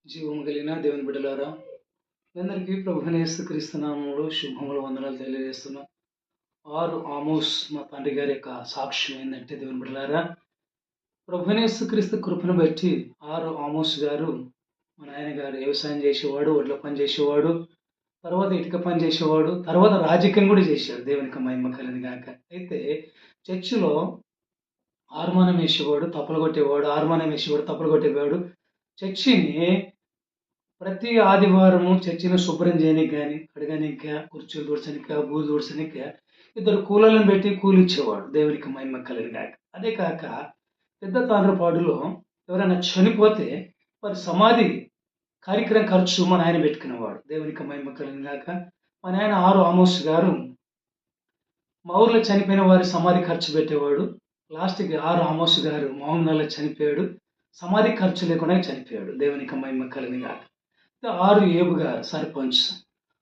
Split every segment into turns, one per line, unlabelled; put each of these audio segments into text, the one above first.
జీవము కలిగిన దేవుని బిడ్డలారా, మీ అందరికీ ప్రభువైన యేసుక్రీస్తు నామములో శుభములు వందనాలు తెలియజేస్తున్నాం. 6 ఆమోస్ మా తండ్రి గారి యొక్క సాక్ష్యం ఏంటంటే, దేవుని బిడ్డలారా, ప్రభువైన యేసుక్రీస్తు కృపను బట్టి 6 ఆమోస్ గారు, మా నాయన గారు వ్యవసాయం చేసేవాడు, వడ్ల పని చేసేవాడు, తర్వాత ఇటుక పని చేసేవాడు, తర్వాత రాజకీయం కూడా చేశాడు. దేవునికి మహిమ కలిగిన గాక. అయితే చర్చిలో హార్మోనియం వేసేవాడు, తప్పులు కొట్టేవాడు, హార్మోనియం వేసేవాడు, తప్పులు కొట్టేవాడు. చర్చిని ప్రతి ఆదివారము చర్చిని శుభ్రం చేయడానికి కానీ, కడగడానికి, కుర్చీలు తుడచడానికి, బూజు తుడచడానికి ఇద్దరు కూలీలను పెట్టి కూలి ఇచ్చేవాడు. దేవునికి మహిమ కలిగిన గాక. అదే కాక పెద్ద తాండ్రపాడులో ఎవరైనా చనిపోతే వారి సమాధి కార్యక్రమం ఖర్చు మా నాయన పెట్టుకునేవాడు. దేవునికి మహిమ కలిగిన గాక. మా నాయన 6 ఆమోస్ గారు మా ఊర్లో చనిపోయిన వారి సమాధి ఖర్చు పెట్టేవాడు. లాస్ట్‌కి 6 ఆమోస్ గారు మహబూబ్‌నగర్‌లో చనిపోయాడు. సమాధి ఖర్చు లేకుండా చనిపోయాడు. దేవునికి మహిమ కలిగిన గాక. 6 ఏబు గారు సర్పంచ్,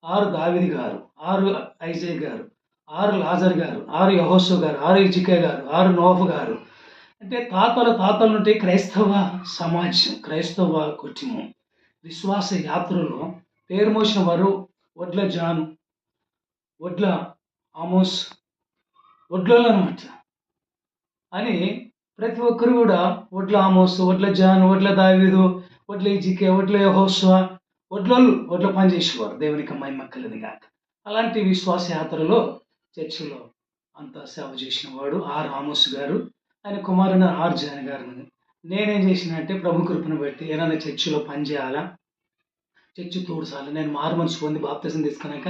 6 దావీదు గారు, 6 ఐజయ్ గారు, 6 లాజర్ గారు, 6 యెహోషువ గారు, 6 హిజ్కియా గారు, 6 నోవహు గారు. అంటే తాతల నుండి క్రైస్తవ సమాజం, క్రైస్తవ కుటుంబం విశ్వాస యాత్రలో పేరు మోసిన వారు వడ్ల జాను, వడ్ల ఆమోస్, వడ్లోళ్ళు అనమాట. అని ప్రతి ఒక్కరు కూడా వడ్ల ఆమోస్, వడ్ల జాన్, వడ్ల దావీదు, వడ్ల హిజ్కియా, వడ్ల యెహోషువ, వడ్లోళ్ళు వడ్ల పని చేసేవారు. దేవునికి మహిమ కలిగిన గాక. అలాంటి విశ్వాస యాత్రలో చర్చిలో అంత సేవ చేసిన వాడు 6 ఆమోస్ గారు. ఆయన కుమారుడు 6 జాన్ గారు. నేనేం చేసిన అంటే, ప్రభు కృపను బట్టి ఏదైనా చర్చిలో పని చేయాలా, చర్చి తూడ్చాలి. నేను మారు మనసు పొంది బాప్తిజం తీసుకున్నాక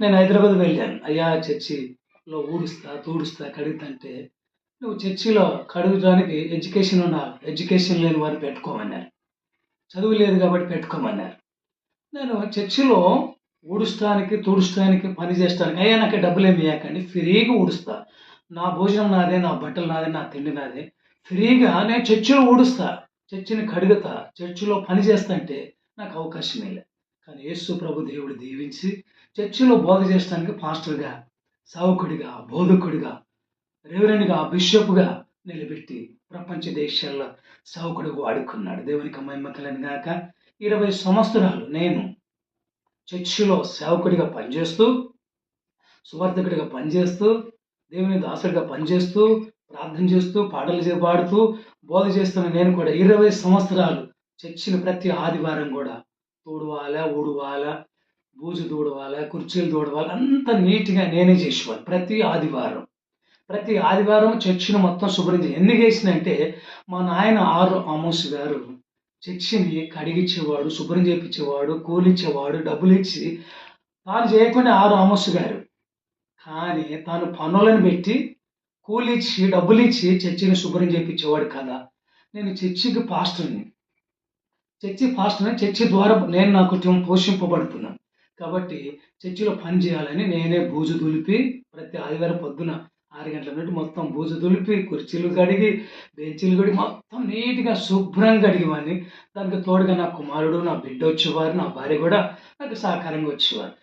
నేను హైదరాబాద్ వెళ్ళాను. అయ్యా చర్చిలో ఊడుస్తా, తూడుస్తా, కడుగుతంటే, నువ్వు చర్చిలో కడగడానికి ఎడ్యుకేషన్ ఉండాలి, ఎడ్యుకేషన్ లేని వారిని పెట్టుకోమన్నారు. చదువు లేదు కాబట్టి పెట్టుకోమన్నారు. నేను చర్చిలో ఊడుస్తానికి, తుడుస్తానికి, పని చేస్తానికి, అయ్యా నాకు డబ్బులు ఏమి ఇవ్వకండి, ఫ్రీగా ఊడుస్తా, నా భోజనం నాదే, నా బట్టలు నాదే, నా తిండి నాదే, ఫ్రీగా నేను చర్చిలో ఊడుస్తా, చర్చిని కడుగుతా, చర్చిలో పని చేస్తా అంటే నాకు అవకాశం లేదు. కానీ యేసు ప్రభు దేవుడు దీవించి చర్చిలో బోధ చేయడానికి పాస్టర్గా, సేవకుడిగా, బోధకుడిగా, రెవరెండ్గా, బిషప్గా నిలబెట్టి ప్రపంచ దేశాల్లో సేవకుడిగా వాడుకున్నాడు. దేవునికి మహిమ కలుగును గాక. 20 సంవత్సరాలు నేను చర్చిలో సేవకుడిగా పనిచేస్తూ, సువార్థకుడిగా పనిచేస్తూ, దేవుని దాసుడిగా పనిచేస్తూ, ప్రార్థన చేస్తూ, పాటలు పాడుతూ, బోధ చేస్తున్న నేను కూడా 20 సంవత్సరాలు చర్చిని ప్రతి ఆదివారం కూడా తుడవాలా, ఊడవాలా, బూజు తుడవాలా, కుర్చీలు తుడవాలా, అంత నీట్‌గా నేనే చేసేవాడిని. ప్రతి ఆదివారం చర్చిని మొత్తం శుభ్రం ఎందుకు చేసినంటే, మా నాయన 6 ఆమోస్ గారు చర్చిని కడిగిచ్చేవాడు, శుభ్రం చేపించేవాడు, కూలిచ్చేవాడు, డబ్బులు ఇచ్చి. తాను చేయకుండా 6 ఆమోస్ గారు, కానీ తాను పనులను పెట్టి కూలిచ్చి, డబ్బులిచ్చి చర్చిని శుభ్రం చేపించేవాడు కదా. నేను చర్చికి పాస్టర్ని, చర్చి ద్వారా నేను నా కుటుంబం పోషింపబడుతున్నాను. కాబట్టి చర్చిలో పని చేయాలని నేనే బూజు దులిపి ప్రతి ఆదివారం పొద్దున 6 గంటల నుండి మొత్తం బూజు దులిపి, కుర్చీలు కడిగి, బెంచీలు కడిగి, మొత్తం నీట్‌గా శుభ్రంగా కడిగేవాడిని. దానికి తోడుగా నా కుమారుడు, నా బిడ్డ వచ్చేవారు, నా భార్య కూడా నాకు సహకారంగా వచ్చేవారు.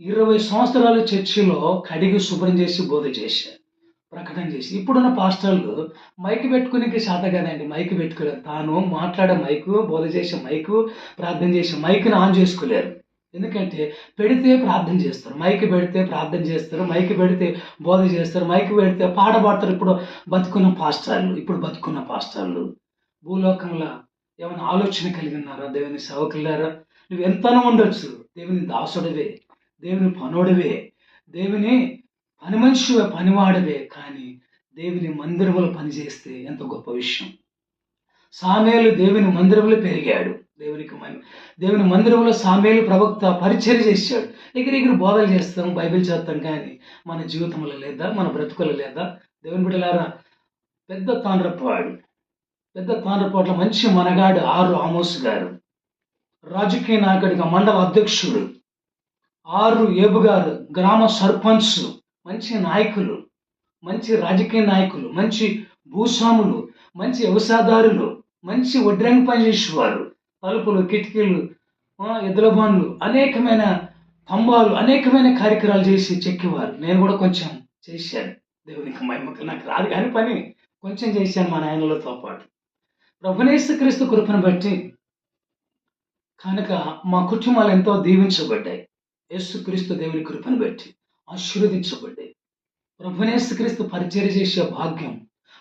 20 సంవత్సరాలు చర్చిలో కడిగి శుభ్రం చేసి బోధ చేశారు, ప్రకటన చేసి. ఇప్పుడున్న పాస్టర్లు మైక్ పెట్టుకునేకి శాత కదండి, మైక్ పెట్టుకోలేరు. తాను మాట్లాడే మైకు, బోధ చేసే మైకు, ప్రార్థన చేసే మైక్ని ఆన్ చేసుకోలేరు. ఎందుకంటే పెడితే ప్రార్థన చేస్తారు, మైక్ పెడితే ప్రార్థన చేస్తారు, మైక్ పెడితే బోధ చేస్తారు, మైక్ పెడితే పాట పాడతారు. ఇప్పుడు బతుకున్న పాస్టర్లు భూలోకంలో ఏమైనా ఆలోచన కలిగి ఉన్నారా? దేవుని సేవకులారా, నువ్వు ఎంతనో ఉండొచ్చు, దేవుని దాసుడివే, దేవుని పనోడివే, దేవుని పని మనిషివే, పనివాడవే, కానీ దేవుని మందిరములో పనిచేస్తే ఎంత గొప్ప విషయం. సామేలు దేవుని మందిరంలో పెరిగాడు. దేవుని మందిరంలో సామేలు ప్రవక్త పరిచర్య చేశాడు. ఎగిరెగిరి బోధలు చేస్తాం, బైబిల్ చదువుతాం, కానీ మన జీవితంలో లేదా, మన బ్రతుకులో లేదా? దేవుని బిడ్డలారా, పెద్ద తాండ్రపాట్ల మంచి మనగాడు 6 ఆమోస్ గారు, రాజకీయ నాయకుడిగా మండల అధ్యక్షుడు. 6 ఏబు గారు గ్రామ సర్పంచ్, మంచి నాయకులు, మంచి రాజకీయ నాయకులు, మంచి భూస్వాములు, మంచి వ్యవసాయదారులు, మంచి వడ్రంగి పని చేసేవారు. తలుపులు, కిటికీలు, ఎద్దుల బండ్లు, అనేకమైన స్తంభాలు, అనేకమైన కార్యక్రమాలు చేసి చెక్కేవారు. నేను కూడా కొంచెం చేశాను. దేవునికి మహిమకు. నాకు రాదు కానీ పని కొంచెం చేశాను మా నాయనలతో పాటు. ప్రభువైన యేసుక్రీస్తు కృపను బట్టి కనుక మా కుటుంబాలు ఎంతో దీవించబడ్డాయి. యేసుక్రీస్తు దేవుని కృపను బట్టి ఆశీర్వదించబడ్డాయి. ప్రభునేసుక్రీస్తు పరిచర్య చేసే భాగ్యం,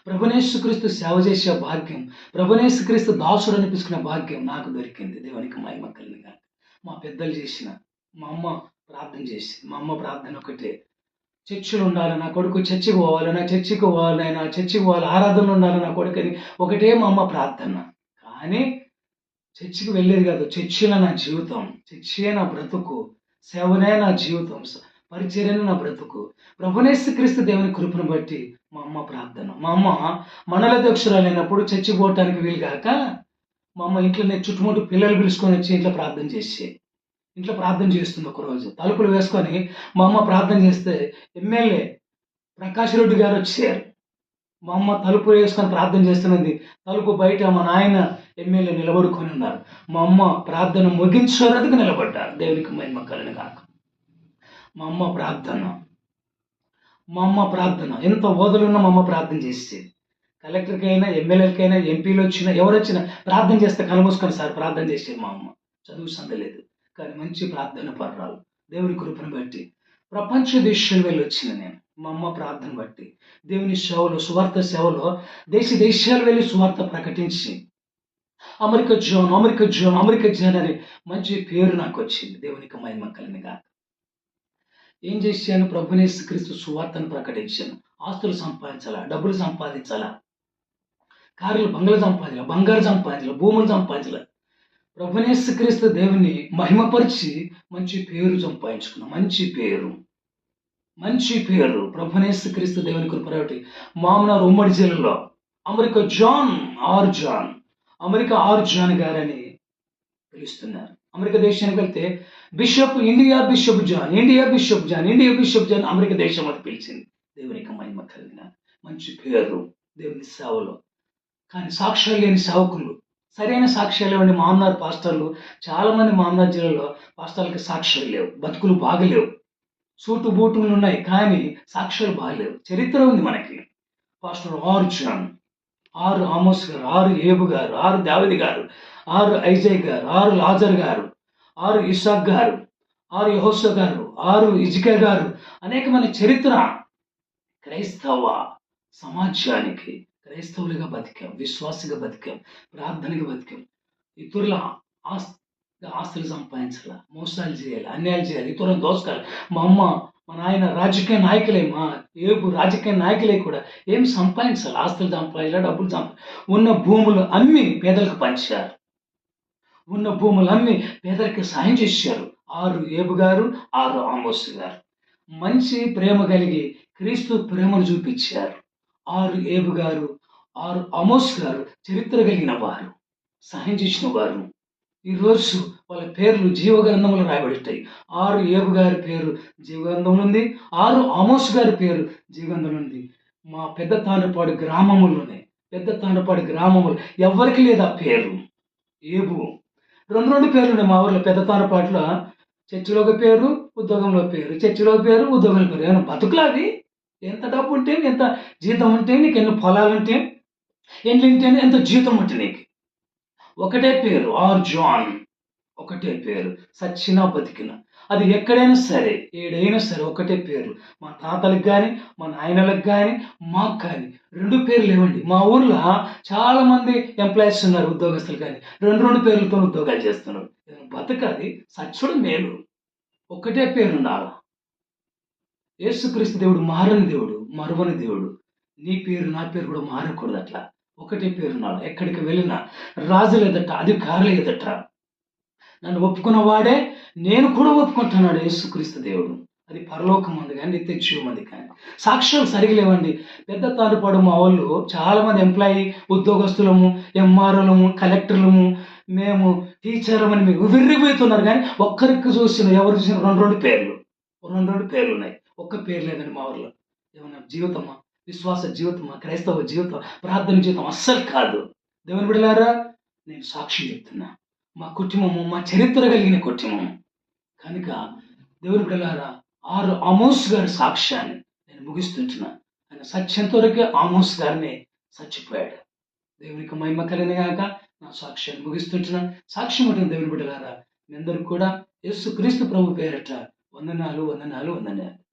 ప్రభునేసుక్రీస్తు సేవ చేసే భాగ్యం, ప్రభునేసుక్రీస్తు దాసుడు అనిపించుకునే భాగ్యం నాకు దొరికింది. దేవునికి మహిమ కలుగునుగాక. మా పెద్దలు చేసిన, మా అమ్మ ప్రార్థన చేసి, మా అమ్మ ప్రార్థన ఒకటే, చర్చిలో ఉండాలి నా కొడుకు, చర్చికి పోవాలి, నా చర్చికి పోవాలి, నా చర్చికి పోవాలి, ఆరాధనలు ఉండాలి నా కొడుకుని ఒకటే మా అమ్మ ప్రార్థన. కానీ చర్చికి వెళ్ళేది కాదు. చర్చిలో నా జీవితం, చర్చియే నా బ్రతుకు, సేవనే నా జీవితం, పరిచర్యనే నా బ్రతుకు. ప్రభునేసుక్రీస్తు దేవుని కృపను బట్టి మా అమ్మ ప్రార్థన. మా అమ్మ మండలాధ్యక్షురాలైనప్పుడు చర్చికి పోవటానికి వీలు కాక మా అమ్మ ఇంట్లోనే చుట్టుముట్టు పిల్లలు పిలుచుకొని వచ్చి ఇంట్లో ప్రార్థన చేసి, ఇంట్లో ప్రార్థన చేస్తుంది. ఒకరోజు తలుపులు వేసుకొని మా అమ్మ ప్రార్థన చేస్తే ఎమ్మెల్యే ప్రకాష్ రెడ్డి గారు వచ్చారు. మా అమ్మ తలుపు వేసుకొని ప్రార్థన చేస్తున్నది. తలుపు బయట మా నాయన ఎమ్మెల్యే నిలబడుకొని ఉన్నారు. మా అమ్మ ప్రార్థన ముగించేందుకు నిలబడ్డారు. దేవునికి మహిమ కలుగునుగాక. మా అమ్మ ప్రార్థన, మా అమ్మ ప్రార్థన ఎంత ఓదలున్నా మా అమ్మ ప్రార్థన చేసేది. కలెక్టర్కి అయినా, ఎమ్మెల్యేలకైనా, ఎంపీలు వచ్చినా, ఎవరు వచ్చినా ప్రార్థన చేస్తే కలమూసుకొని సార్ ప్రార్థన చేసేది మా అమ్మ. చదువు సందలేదు కానీ మంచి ప్రార్థన పర్రాలు. దేవుని కృపను బట్టి ప్రపంచ దేశాలు వెళ్ళి వచ్చిన నేను మా అమ్మ ప్రార్థన బట్టి దేవుని సేవలో, సువార్త సేవలో దేశాలు వెళ్ళి సువార్త ప్రకటించి అమెరికా జాన్ అనే మంచి పేరు నాకు వచ్చింది. దేవునికి మహిమ కలుగునుగాక. ఏం చేశాను? ప్రభునేసుక్రీస్తు సువార్తను ప్రకటించాను. ఆస్తులు సంపాదించాలా, డబ్బులు సంపాదించాలా, కార్లు, బంగ్లా సంపాదించాలా, బంగారు సంపాదించాలా, భూములు సంపాదించాలా, ప్రభునేసుక్రీస్తు దేవుని మహిమపరిచి మంచి పేరు సంపాదించుకున్నాం. మంచి పేరు ప్రభునేసుక్రీస్తు దేవుని కృపరాటి. మామనార్ ఉమ్మడి జిల్లాలో అమెరికా ఆర్ జాన్ గారని పిలుస్తున్నారు. అమెరికా దేశానికి వెళ్తే ఇండియా బిషప్ జాన్ అమెరికా దేశం అది పిలిచింది. దేవునికి మహిమ కలిగిన మంచి పేరు దేవుని సేవలో. కానీ సాక్ష్యాలు లేని సేవకులు, సరైన సాక్ష్యాలు లేవండి. మామనార్ పాస్టర్లు, చాలామంది మామనార్ జిల్లాలో పాస్టర్లకి సాక్ష్యాలు లేవు, బతుకులు బాగలేవు, సూటు బూటులు ఉన్నాయి కానీ సాక్ష్యాలు బాగలేవు. చరిత్ర ఉంది మనకి. Pastor R John, R Amos garu, R ఏబు గారు, ఆర్ దావిది గారు, ఆర్ ఐజయ్ గారు, ఆర్ లాజర్ గారు, ఆర్ ఇసాక్ గారు, ఆర్ యెహోషువ గారు, ఆర్ ఇజ్కియా గారు, అనేకమైన చరిత్ర. క్రైస్తవ సమాజానికి క్రైస్తవులుగా బతికాం, విశ్వాసగా బతికాం, ప్రార్థనగా బతికాం. ఇతరుల ఆస్తులు సంపాదించాలి, మోసాలు చేయాలి, అన్యాయాలు చేయాలి, ఇతరులను దోసుకోవాలి. మా అమ్మ, మా నాయన రాజకీయ నాయకులే, మా ఏబు రాజకీయ నాయకులే కూడా ఏం సంపాదించాలి, ఆస్తులు సంపాదించాలి, డబ్బులు ఉన్న భూములు అమ్మి పేదలకు పంచారు. ఉన్న భూములు అమ్మి పేదలకు సాయం చేశారు. ఆరు ఏబు గారు, ఆరు ఆమోస్ గారు మంచి ప్రేమ కలిగి క్రీస్తు ప్రేమను చూపించారు. ఆరు ఏబు గారు, ఆరు ఆమోస్ గారు చరిత్ర కలిగిన వారు, సహాయం చేసిన వారు. ఈరోజు వాళ్ళ పేర్లు జీవగ్రంథంలో రాయబడతాయి. ఆరు ఏబు గారి పేరు జీవగ్రంథంలో ఉంది, ఆరు ఆమోస్ గారి పేరు జీవగ్రంథంలో ఉంది. మా పెద్ద తాండపాడు గ్రామంలోనే, ఎవరికి లేదా పేరు ఏబు. రెండు పేర్లు ఉన్నాయి మా ఊర్లో. పెద్ద తాండపాడులో చర్చిలో ఒక పేరు, ఉద్యోగంలో పేరు, చర్చిలో పేరు, ఉద్యోగంలో పేరు. ఏమైనా బతుకులు అవి? ఎంత డబ్బు ఉంటే, ఎంత జీతం ఉంటే నీకు, ఎన్ని పొలాలు ఉంటే, ఎంట్లుంటేనే ఎంత జీతం ఉంటే నీకు. ఒకటే పేరు ఆర్ జాన్, ఒకటే పేరు. సచ్చినా బతికిన, అది ఎక్కడైనా సరే, ఏడైనా సరే ఒకటే పేరు. మా తాతలకు కానీ, మా నాయనలకు కానీ, మాకు కానీ రెండు పేర్లు లేవండి. మా ఊర్లో చాలా మంది ఎంప్లాయీస్ ఉన్నారు, ఉద్యోగస్తులు కానీ రెండు పేర్లతో ఉద్యోగాలు చేస్తున్నారు. బతకది సచ్చుడు మేలు. ఒకటే పేరు ఉండాలి. యేసుక్రీస్తు దేవుడు మారని దేవుడు, మరువని దేవుడు. నీ పేరు నా పేరు కూడా మారకూడదు. అట్లా ఒకటే పేరు ఉండాలి. ఎక్కడికి వెళ్ళినా రాజు లేదట, అధికారులు లేదట, నన్ను ఒప్పుకున్న వాడే నేను కూడా ఒప్పుకుంటున్నాడు యేసుక్రీస్తు దేవుడు. అది పరలోకం ఉంది కానీ, నిత్య జీవం ఉంది కానీ. సాక్ష్యాలు సరిగలేవండి. పెద్ద తాడుపాడు మా వాళ్ళు చాలామంది ఎంప్లాయీ, ఉద్యోగస్తులము, ఎంఆర్ఓలము, కలెక్టర్లము, మేము టీచర్లమని మేము విర్రిపోతున్నారు. కానీ ఒక్కరికి చూసిన, ఎవరు చూసిన రెండు పేర్లు ఉన్నాయి. ఒక్క పేరు లేదండి మా ఊర్లో. ఏమన్నా జీవితమా, విశ్వాస జీవితమా, క్రైస్తవ జీవితం, ప్రార్థన జీవితం అస్సలు కాదు. దేవుని బిడ్డలారా, నేను సాక్ష్యం చెప్తున్నా. మా కుటుంబము, మా చరిత్ర కలిగిన కుటుంబం కనుక దేవుని బిడ్డలారా, ఆరు ఆమోస్ గారి సాక్ష్యాన్ని నేను ముగిస్తుంటున్నా. ఆయన సత్యంతో వరకే ఆమోస్ గారిని చచ్చిపోయాడు. దేవునికి మహిమ కలిగిన గాక. నా సాక్ష్యాన్ని ముగిస్తుంటున్నా. సాక్ష్యం ఉంటుంది దేవుని బిడ్డలారా. మీ అందరూ కూడా యేసు క్రీస్తు ప్రభు పేరట వందనాలు వందనాలు వందనాలు.